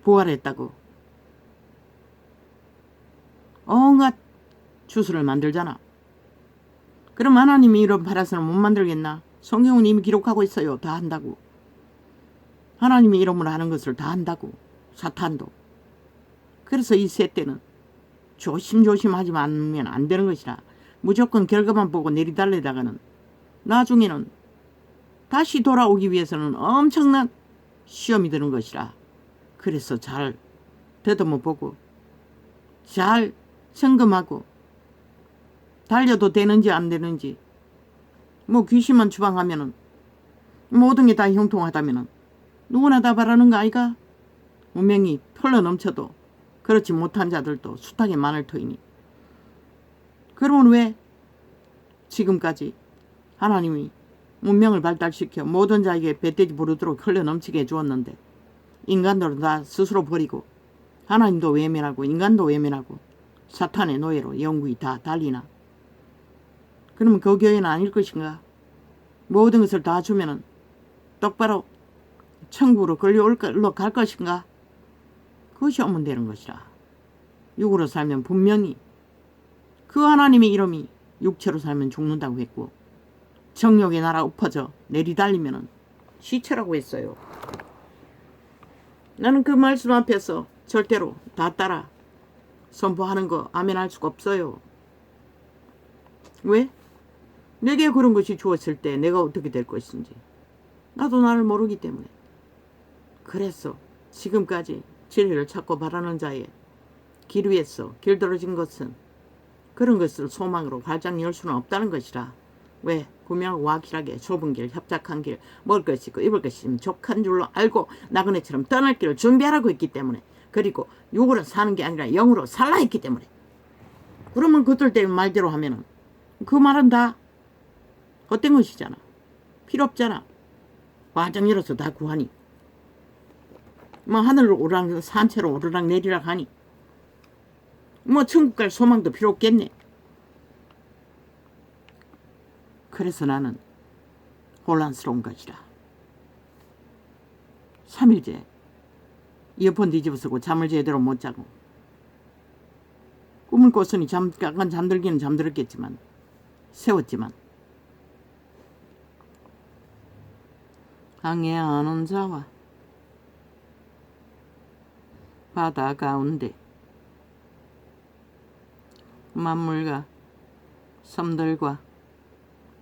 부활했다고 온갖 주술을 만들잖아. 그럼 하나님이 이런 파라선을 못 만들겠나? 성경은 이미 기록하고 있어요. 다 한다고. 하나님이 이름으로 하는 것을 다 한다고. 사탄도. 그래서 이 세때는 조심조심 하지 않으면 안 되는 것이라. 무조건 결과만 보고 내리달래다가는 나중에는 다시 돌아오기 위해서는 엄청난 시험이 드는 것이라. 그래서 잘 더듬어 보고 잘 점검하고 달려도 되는지 안 되는지. 귀신만 주방하면은 모든 게 다 형통하다면은 누구나 다 바라는 거 아이가? 운명이 흘러넘쳐도 그렇지 못한 자들도 숱하게 많을 터이니. 그러면 왜 지금까지 하나님이 문명을 발달시켜 모든 자에게 배떼지 부르도록 흘러넘치게 해주었는데 인간들은 다 스스로 버리고 하나님도 외면하고 인간도 외면하고 사탄의 노예로 영구히 다 달리나? 그러면 그 교회는 아닐 것인가? 모든 것을 다 주면은 똑바로 천국으로 끌려올 갈 것인가? 그것이 오면 되는 것이라. 육으로 살면 분명히 그 하나님의 이름이 육체로 살면 죽는다고 했고 정욕의 나라 엎어져 내리달리면 시체라고 했어요. 나는 그 말씀 앞에서 절대로 다 따라 선포하는 거 아멘할 수가 없어요. 왜? 내게 그런 것이 주었을 때 내가 어떻게 될 것인지 나도 나를 모르기 때문에. 그래서 지금까지 진리를 찾고 바라는 자의 길 위에서 길들어진 것은 그런 것을 소망으로 활짝 열 수는 없다는 것이라. 왜? 구명하고 확실하게 좁은 길, 협착한 길, 먹을 것이 있고 입을 것이 있으면 족한 줄로 알고 나그네처럼 떠날 길을 준비하라고 했기 때문에. 그리고 육으로 사는 게 아니라 영으로 살라 했기 때문에. 그러면 그들 때문에 말대로 하면은 그 말은 다 헛된 것이잖아. 필요 없잖아. 화장 열어서 다 구하니. 뭐 하늘로 오르락 산채로 오르락 내리락 하니. 뭐 천국 갈 소망도 필요 없겠네. 그래서 나는 혼란스러운 것이라. 3일째 이어폰 뒤집어 쓰고 잠을 제대로 못 자고 꿈을 꿨으니 약간 잠들기는 잠들었겠지만 세웠지만 항해하는 자와 바다 가운데 만물과 섬들과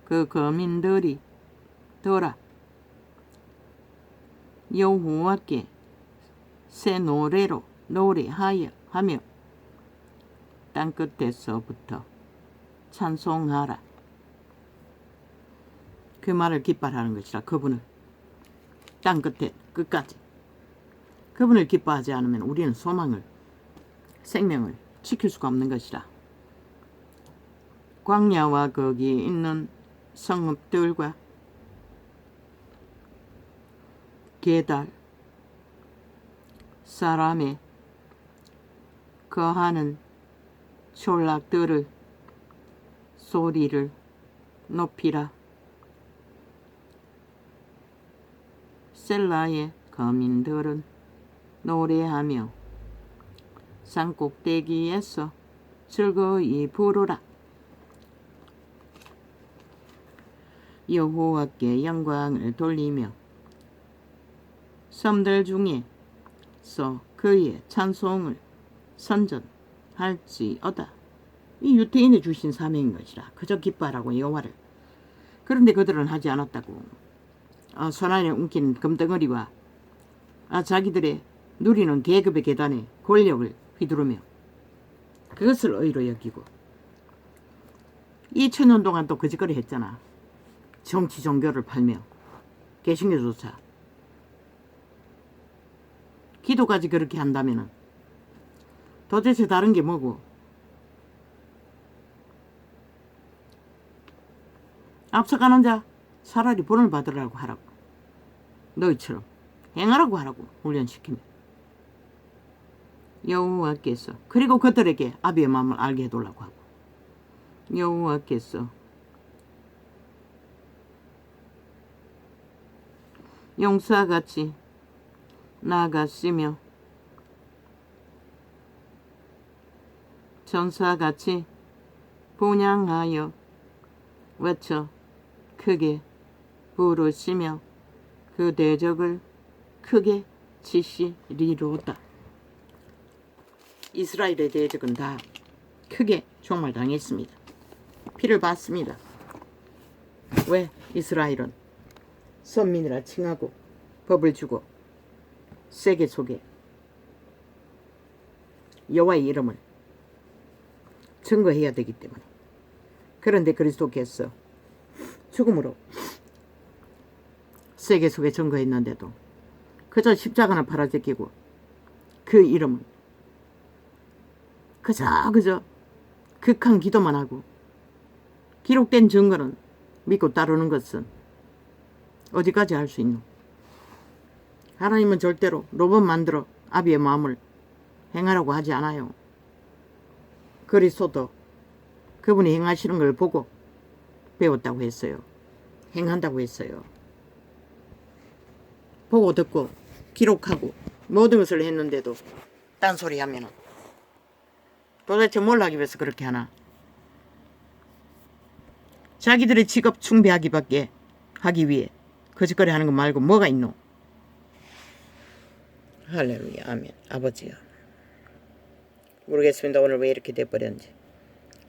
그 거민들이 더라 여호와께 새 노래로 노래하여 하며 땅끝에서부터 찬송하라. 그 말을 기뻐하는 것이라. 그분을 땅끝에 끝까지 그분을 기뻐하지 않으면 우리는 소망을 생명을 지킬 수가 없는 것이라. 광야와 거기 있는 성읍들과 게달 사람의 거하는 촌락들을 소리를 높이라. 셀라의 거민들은 노래하며 산꼭대기에서 즐거이 부르라. 여호와께 영광을 돌리며 섬들 중에서 그의 찬송을 선전할지어다. 이 유태인에 주신 사명인 것이라. 그저 기뻐하라고 여호와를. 그런데 그들은 하지 않았다고. 손안에 웅킨 금덩어리와 자기들의 누리는 계급의 계단에 권력을 휘두르며 그것을 의로 여기고 2000년 동안 또 거짓거리 했잖아. 정치 종교를 팔며 개신교조차. 기도까지 그렇게 한다면은 도대체 다른 게 뭐고. 앞서가는 자 차라리 본을 받으라고 하라고. 너희처럼 행하라고 하라고 훈련시키며. 여호와께서 그리고 그들에게 아비의 마음을 알게 해달라고 하고. 여호와께서 용사같이 나아가시며 전사같이 분향하여 외쳐 크게 부르시며 그 대적을 크게 치시리로다. 이스라엘의 대적은 다 크게 종말당했습니다. 피를 봤습니다. 왜? 이스라엘은 선민이라 칭하고 법을 주고 세계 속에 여호와의 이름을 증거해야 되기 때문에. 그런데 그리스도께서 죽음으로 세계 속에 증거했는데도 그저 십자가나 팔아제끼고 그 이름은 그저 극한 기도만 하고 기록된 증거는 믿고 따르는 것은 어디까지 할 수 있노? 하나님은 절대로 로봇 만들어 아비의 마음을 행하라고 하지 않아요. 그리스도도 그분이 행하시는 걸 보고 배웠다고 했어요. 행한다고 했어요. 보고 듣고 기록하고 모든 것을 했는데도 딴소리 하면은 도대체 뭘 하기 위해서 그렇게 하나? 자기들의 직업 충배하기밖에 하기 위해 거짓거리 하는 거 말고 뭐가 있노? 할렐루야. 아멘. 아버지요. 모르겠습니다. 오늘 왜 이렇게 돼버렸는지.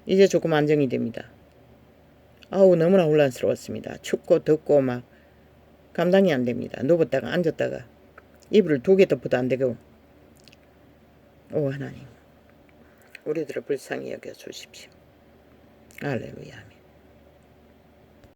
이제 조금 안정이 됩니다. 아우 너무나 혼란스러웠습니다. 춥고 덥고 막 감당이 안 됩니다. 누웠다가 앉았다가 이불을 2개 덮어도 안 되고. 오 하나님, 우리들을 불쌍히 여겨 주십시오. 할렐루야. 아멘.